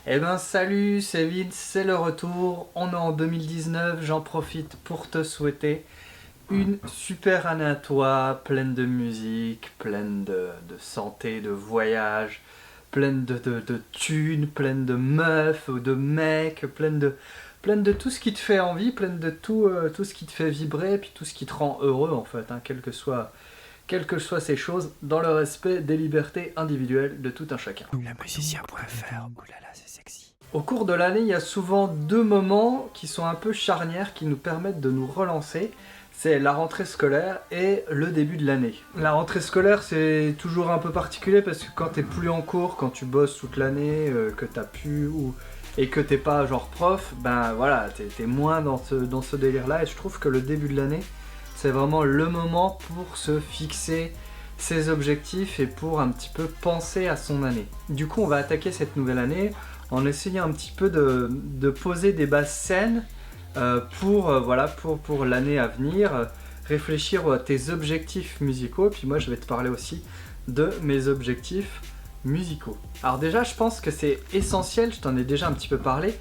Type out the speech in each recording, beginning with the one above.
Eh ben salut, c'est Vince, c'est le retour, on est en 2019, j'en profite pour te souhaiter une super année à toi, pleine de musique, pleine de santé, de voyage, pleine de thunes, pleine de meufs ou de mecs, pleine de tout ce qui te fait envie, pleine de tout ce qui te fait vibrer, et puis tout ce qui te rend heureux en fait, hein, quelles que soient ces choses, dans le respect des libertés individuelles de tout un chacun. Lamusicien.fr, oulala, c'est sexy. Au cours de l'année, il y a souvent deux moments qui sont un peu charnières, qui nous permettent de nous relancer. C'est la rentrée scolaire et le début de l'année. La rentrée scolaire, c'est toujours un peu particulier parce que quand t'es plus en cours, quand tu bosses toute l'année, que t'as pu et que t'es pas genre prof, ben voilà, t'es moins dans ce délire-là. Et je trouve que le début de l'année, c'est vraiment le moment pour se fixer ses objectifs et pour un petit peu penser à son année. Du coup, on va attaquer cette nouvelle année en essayant un petit peu de poser des bases saines pour l'année à venir, réfléchir à tes objectifs musicaux, puis moi je vais te parler aussi de mes objectifs musicaux. Alors déjà, je pense que c'est essentiel, je t'en ai déjà un petit peu parlé,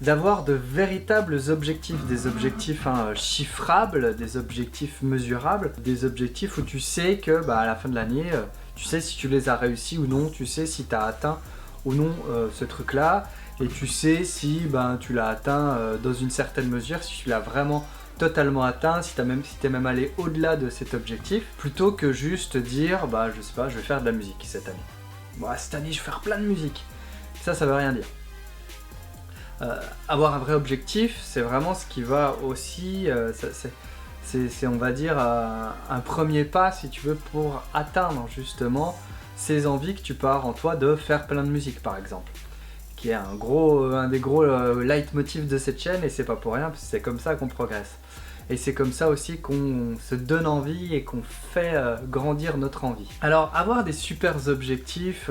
d'avoir de véritables objectifs, des objectifs chiffrables, des objectifs mesurables, des objectifs où tu sais que à la fin de l'année, tu sais si tu les as réussis ou non, tu sais si tu as atteint ou non ce truc-là, et tu sais si tu l'as atteint dans une certaine mesure, si tu l'as vraiment totalement atteint, si t'es même allé au-delà de cet objectif, plutôt que juste dire, je sais pas, je vais faire de la musique cette année. Cette année, je vais faire plein de musique. Ça veut rien dire. Avoir un vrai objectif, c'est vraiment ce qui va aussi, c'est on va dire un premier pas si tu veux pour atteindre justement ces envies que tu peux avoir en toi de faire plein de musique par exemple, qui est un des gros leitmotifs de cette chaîne, et c'est pas pour rien parce que c'est comme ça qu'on progresse. Et c'est comme ça aussi qu'on se donne envie et qu'on fait grandir notre envie. Alors avoir des super objectifs,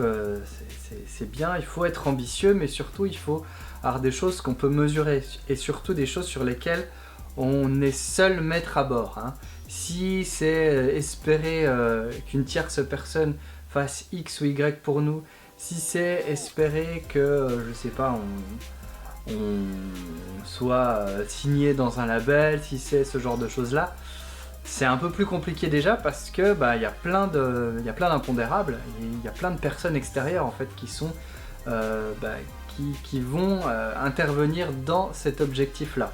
c'est bien, il faut être ambitieux, mais surtout il faut avoir des choses qu'on peut mesurer, et surtout des choses sur lesquelles on est seul maître à bord. Hein. Si c'est espérer qu'une tierce personne fasse X ou Y pour nous, si c'est espérer que, je sais pas, on soit signé dans un label, si c'est ce genre de choses-là, c'est un peu plus compliqué déjà parce que y a plein d'impondérables, il y a plein de personnes extérieures en fait qui sont qui vont intervenir dans cet objectif-là.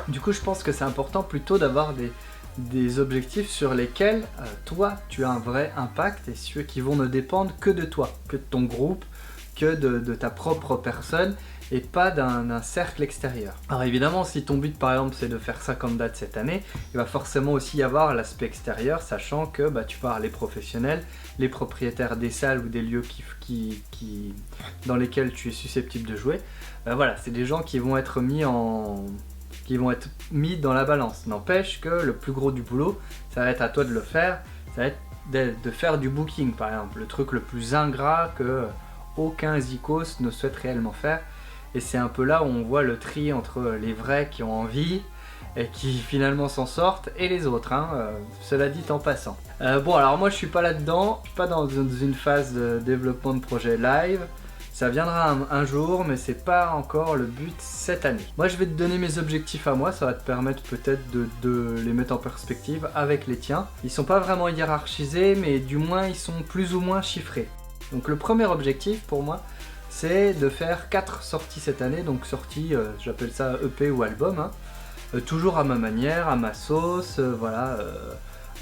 Du coup, je pense que c'est important plutôt d'avoir des objectifs sur lesquels toi tu as un vrai impact, et ceux qui vont ne dépendre que de toi, que de ton groupe, que de ta propre personne, et pas d'un cercle extérieur. Alors évidemment, si ton but par exemple c'est de faire 50 dates cette année, il va forcément aussi y avoir l'aspect extérieur, sachant que tu vas avoir les professionnels, les propriétaires des salles ou des lieux dans lesquels tu es susceptible de jouer. Voilà, c'est des gens qui vont être mis dans la balance. N'empêche que le plus gros du boulot, ça va être à toi de le faire, ça va être de faire du booking par exemple, le truc le plus ingrat que aucun zikos ne souhaite réellement faire. Et c'est un peu là où on voit le tri entre les vrais qui ont envie et qui finalement s'en sortent, et les autres, cela dit en passant. Bon, alors moi je suis pas là-dedans, je suis pas dans une phase de développement de projet live. Ça viendra un jour, mais c'est pas encore le but cette année. Moi je vais te donner mes objectifs à moi, ça va te permettre peut-être de les mettre en perspective avec les tiens. Ils sont pas vraiment hiérarchisés, mais du moins ils sont plus ou moins chiffrés. Donc le premier objectif pour moi, c'est de faire 4 sorties cette année, donc sorties, j'appelle ça EP ou album, toujours à ma manière, à ma sauce,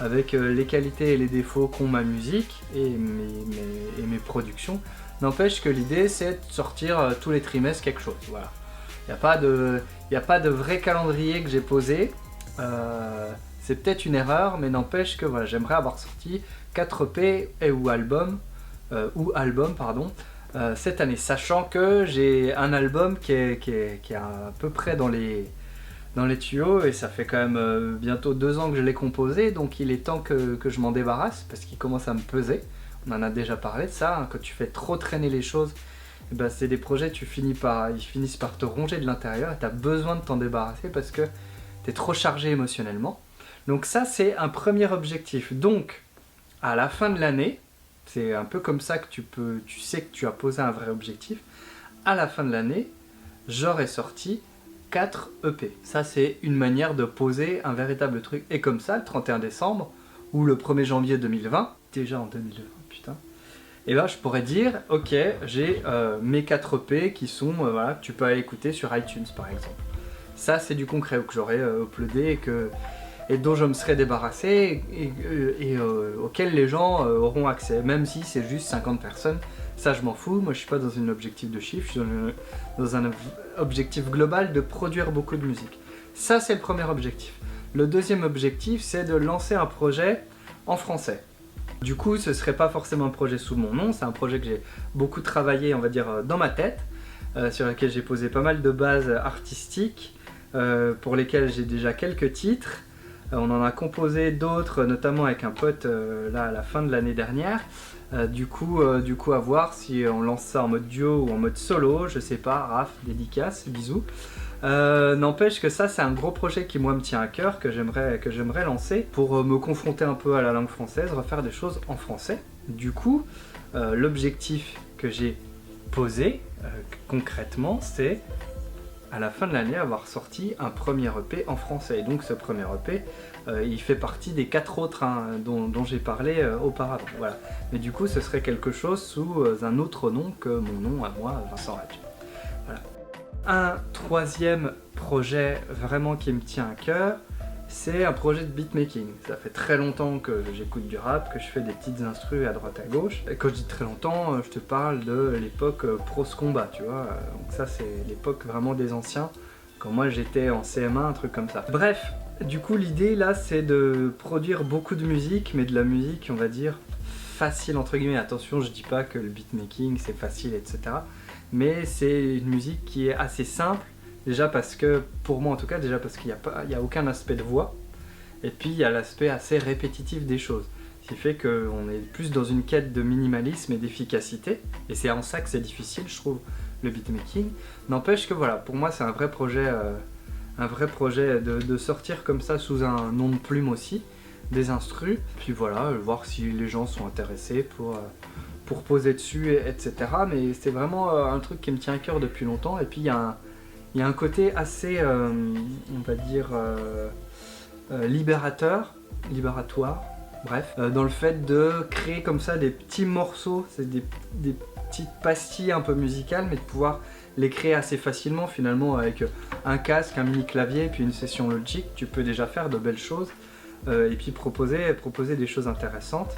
avec les qualités et les défauts qu'ont ma musique et mes productions. N'empêche que l'idée c'est de sortir tous les trimestres quelque chose, voilà. Il n'y a pas de vrai calendrier que j'ai posé, c'est peut-être une erreur, mais n'empêche que voilà, j'aimerais avoir sorti 4 EP ou albums, cette année, sachant que j'ai un album qui est à peu près dans les tuyaux, et ça fait quand même bientôt 2 ans que je l'ai composé, donc il est temps que je m'en débarrasse parce qu'il commence à me peser. On en a déjà parlé de ça, quand tu fais trop traîner les choses, c'est des projets, ils finissent par te ronger de l'intérieur et tu as besoin de t'en débarrasser parce que tu es trop chargé émotionnellement. Donc ça c'est un premier objectif. Donc à la fin de l'année, C'est un peu comme ça que tu sais que tu as posé un vrai objectif. À la fin de l'année, j'aurai sorti 4 EP. Ça, c'est une manière de poser un véritable truc. Et comme ça, le 31 décembre ou le 1er janvier 2020, déjà en 2020, putain, et là, je pourrais dire, ok, j'ai mes 4 EP qui sont, voilà, que tu peux aller écouter sur iTunes, par exemple. Ça, c'est du concret que j'aurais uploadé et dont je me serais débarrassé et auquel les gens auront accès, même si c'est juste 50 personnes. Ça, je m'en fous. Moi, je suis pas dans un objectif de chiffre, je suis dans un objectif global de produire beaucoup de musique. Ça, c'est le premier objectif. Le deuxième objectif, c'est de lancer un projet en français. Du coup, ce serait pas forcément un projet sous mon nom, c'est un projet que j'ai beaucoup travaillé, on va dire, dans ma tête, sur lequel j'ai posé pas mal de bases artistiques, pour lesquelles j'ai déjà quelques titres. On en a composé d'autres, notamment avec un pote là à la fin de l'année dernière. Du coup, à voir si on lance ça en mode duo ou en mode solo, je sais pas, Raph, dédicace, bisous. N'empêche que ça, c'est un gros projet qui moi me tient à cœur, que j'aimerais lancer pour me confronter un peu à la langue française, refaire des choses en français. Du coup, l'objectif que j'ai posé concrètement, c'est à la fin de l'année avoir sorti un premier EP en français. Et donc ce premier EP, il fait partie des 4 autres dont j'ai parlé auparavant. Voilà. Mais du coup, ce serait quelque chose sous un autre nom que mon nom à moi, Vincent Radji. Voilà. Un troisième projet vraiment qui me tient à cœur, c'est un projet de beatmaking. Ça fait très longtemps que j'écoute du rap, que je fais des petites instrus à droite à gauche. Et quand je dis très longtemps, je te parle de l'époque Pros Combat, tu vois. Donc ça, c'est l'époque vraiment des anciens, quand moi j'étais en CM1, un truc comme ça. Bref, du coup, l'idée là, c'est de produire beaucoup de musique, mais de la musique, on va dire, facile entre guillemets. Attention, je dis pas que le beatmaking c'est facile, etc. Mais c'est une musique qui est assez simple. Déjà parce que, pour moi en tout cas, déjà parce qu'il n'y a aucun aspect de voix. Et puis il y a l'aspect assez répétitif des choses. Ce qui fait qu'on est plus dans une quête de minimalisme et d'efficacité. Et c'est en ça que c'est difficile, je trouve, le beatmaking. N'empêche que voilà, pour moi c'est un vrai projet de sortir comme ça sous un nom de plume aussi, des instrus. Puis voilà, voir si les gens sont intéressés pour poser dessus, etc. Mais c'est vraiment un truc qui me tient à cœur depuis longtemps. Et puis il y a un côté assez, on va dire, libératoire, bref, dans le fait de créer comme ça des petits morceaux, c'est des petites pastilles un peu musicales, mais de pouvoir les créer assez facilement finalement avec un casque, un mini clavier, puis une session Logic, tu peux déjà faire de belles choses, et puis proposer des choses intéressantes.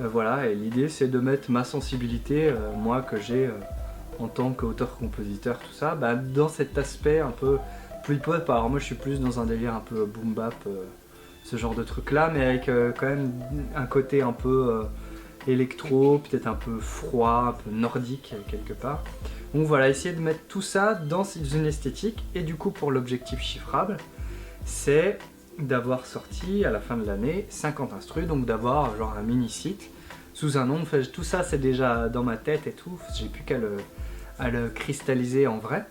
Voilà, et l'idée c'est de mettre ma sensibilité, moi que j'ai en tant qu'auteur-compositeur, tout ça, bah, dans cet aspect un peu plus hip-hop. Alors moi je suis plus dans un délire un peu boom-bap, ce genre de truc là, mais avec quand même un côté un peu électro, peut-être un peu froid, un peu nordique quelque part. Donc voilà, essayer de mettre tout ça dans une esthétique, et du coup pour l'objectif chiffrable, c'est d'avoir sorti à la fin de l'année 50 instrus, donc d'avoir genre un mini-site sous un nom. Enfin, tout ça c'est déjà dans ma tête et tout, j'ai plus qu'à le cristalliser en vrai,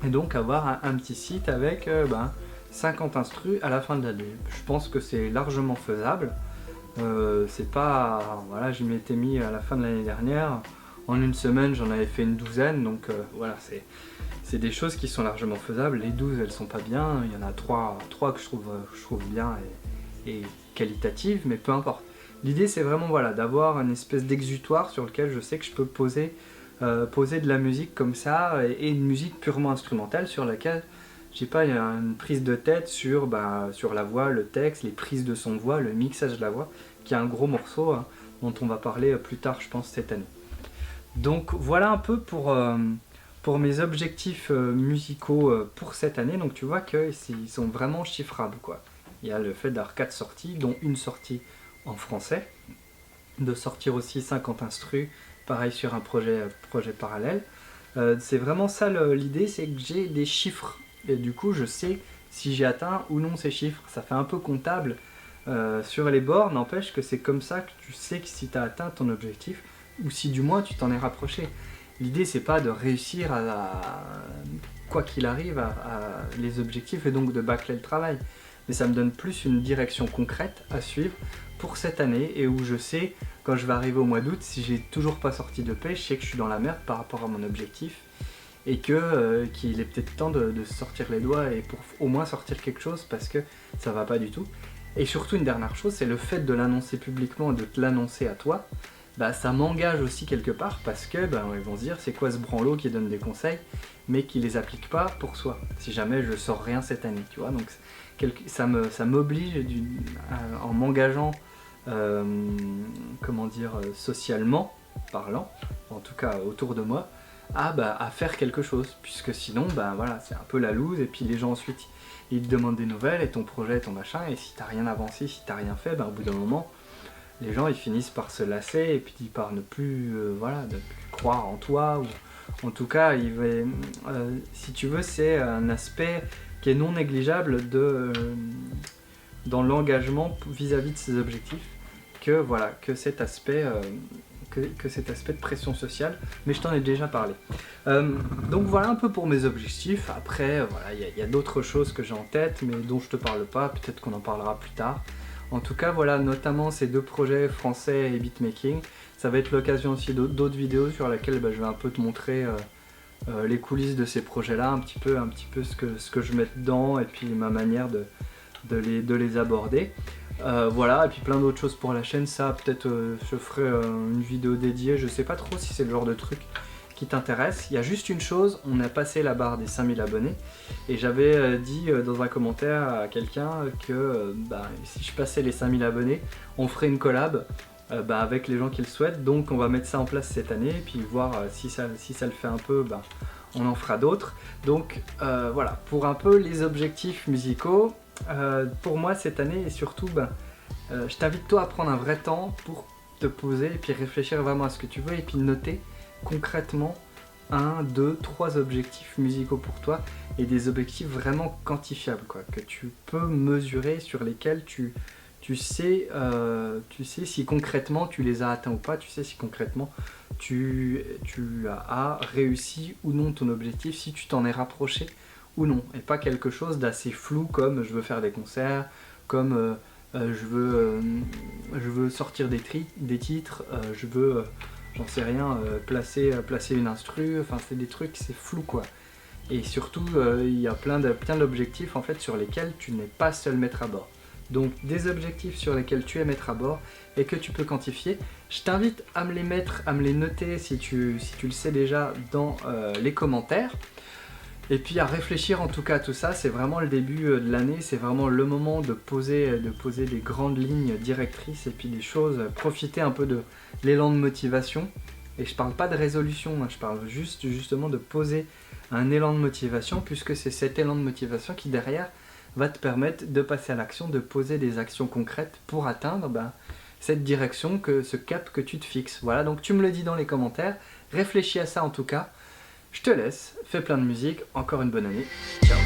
et donc avoir un petit site avec 50 instrus à la fin de l'année. Je pense que c'est largement faisable. C'est pas, voilà, je m'étais mis à la fin de l'année dernière, en une semaine j'en avais fait une douzaine, donc voilà, c'est des choses qui sont largement faisables. Les 12 elles sont pas bien, il y en a 3 que je trouve bien et qualitatives, mais peu importe. L'idée c'est vraiment voilà, d'avoir une espèce d'exutoire sur lequel je sais que je peux poser de la musique comme ça, et une musique purement instrumentale sur laquelle j'ai pas une prise de tête sur la voix, le texte, les prises de son de voix, le mixage de la voix, qui est un gros morceau dont on va parler plus tard je pense cette année. Donc voilà un peu pour mes objectifs musicaux pour cette année. Donc tu vois qu'ils sont vraiment chiffrables, quoi. Il y a le fait d'avoir 4 sorties, dont une sortie en français, de sortir aussi 50 instrus, pareil sur un projet parallèle. C'est vraiment ça l'idée, c'est que j'ai des chiffres, et du coup je sais si j'ai atteint ou non ces chiffres. Ça fait un peu comptable sur les bords, n'empêche que c'est comme ça que tu sais que si tu as atteint ton objectif, ou si du moins tu t'en es rapproché. L'idée c'est pas de réussir quoi qu'il arrive à les objectifs, et donc de bâcler le travail, mais ça me donne plus une direction concrète à suivre pour cette année, et où je sais, quand je vais arriver au mois d'août, si j'ai toujours pas sorti de je sais que je suis dans la merde par rapport à mon objectif, et qu'il est peut-être temps de sortir les doigts et pour au moins sortir quelque chose, parce que ça va pas du tout. Et surtout une dernière chose, c'est le fait de l'annoncer publiquement, de te l'annoncer à toi, bah ça m'engage aussi quelque part, parce que bah, ils vont se dire c'est quoi ce branlot qui donne des conseils mais qui les applique pas pour soi, si jamais je sors rien cette année, tu vois. Donc ça m'oblige en m'engageant socialement parlant, en tout cas autour de moi, à faire quelque chose, puisque sinon voilà, c'est un peu la loose, et puis les gens ensuite ils te demandent des nouvelles et ton projet, ton machin, et si t'as rien avancé, si t'as rien fait, au bout d'un moment les gens ils finissent par se lasser et puis par ne plus ne plus croire en toi, ou en tout cas si tu veux, c'est un aspect qui est non négligeable dans l'engagement vis-à-vis de ses objectifs, que cet aspect de pression sociale, mais je t'en ai déjà parlé. Donc voilà un peu pour mes objectifs. Après, il y a d'autres choses que j'ai en tête, mais dont je te parle pas, peut-être qu'on en parlera plus tard. En tout cas, voilà, notamment ces deux projets français et beatmaking. Ça va être l'occasion aussi d'autres vidéos sur lesquelles je vais un peu te montrer les coulisses de ces projets-là, un petit peu ce que je mets dedans, et puis ma manière de les aborder. Voilà, et puis plein d'autres choses pour la chaîne. Ça, peut-être je ferai une vidéo dédiée, je sais pas trop si c'est le genre de truc qui t'intéresse. Il y a juste une chose, on a passé la barre des 5000 abonnés, et j'avais dit dans un commentaire à quelqu'un que si je passais les 5000 abonnés, on ferait une collab avec les gens qui le souhaitent. Donc on va mettre ça en place cette année, et puis voir si ça le fait un peu, on en fera d'autres. Donc voilà, pour un peu les objectifs musicaux, pour moi cette année, et surtout je t'invite toi à prendre un vrai temps pour te poser et puis réfléchir vraiment à ce que tu veux, et puis noter concrètement 1, 2, 3 objectifs musicaux pour toi, et des objectifs vraiment quantifiables, que tu peux mesurer, sur lesquels tu sais si concrètement tu les as atteints ou pas, tu sais si concrètement tu as réussi ou non ton objectif, si tu t'en es rapproché ou non, et pas quelque chose d'assez flou comme je veux faire des concerts, comme je veux sortir des titres, je veux j'en sais rien, placer une instru, enfin c'est des trucs, c'est flou quoi. Et surtout il y a plein d'objectifs en fait sur lesquels tu n'es pas seul maître à bord. Donc des objectifs sur lesquels tu es maître à bord et que tu peux quantifier, je t'invite à me les mettre, à me les noter si tu le sais déjà dans les commentaires. Et puis à réfléchir en tout cas à tout ça. C'est vraiment le début de l'année, c'est vraiment le moment de poser des grandes lignes directrices, et puis des choses, profiter un peu de l'élan de motivation. Et je parle pas de résolution, je parle justement de poser un élan de motivation, puisque c'est cet élan de motivation qui derrière va te permettre de passer à l'action, de poser des actions concrètes pour atteindre cette direction, ce cap que tu te fixes. Voilà, donc tu me le dis dans les commentaires, réfléchis à ça en tout cas. Je te laisse, fais plein de musique, encore une bonne année, ciao.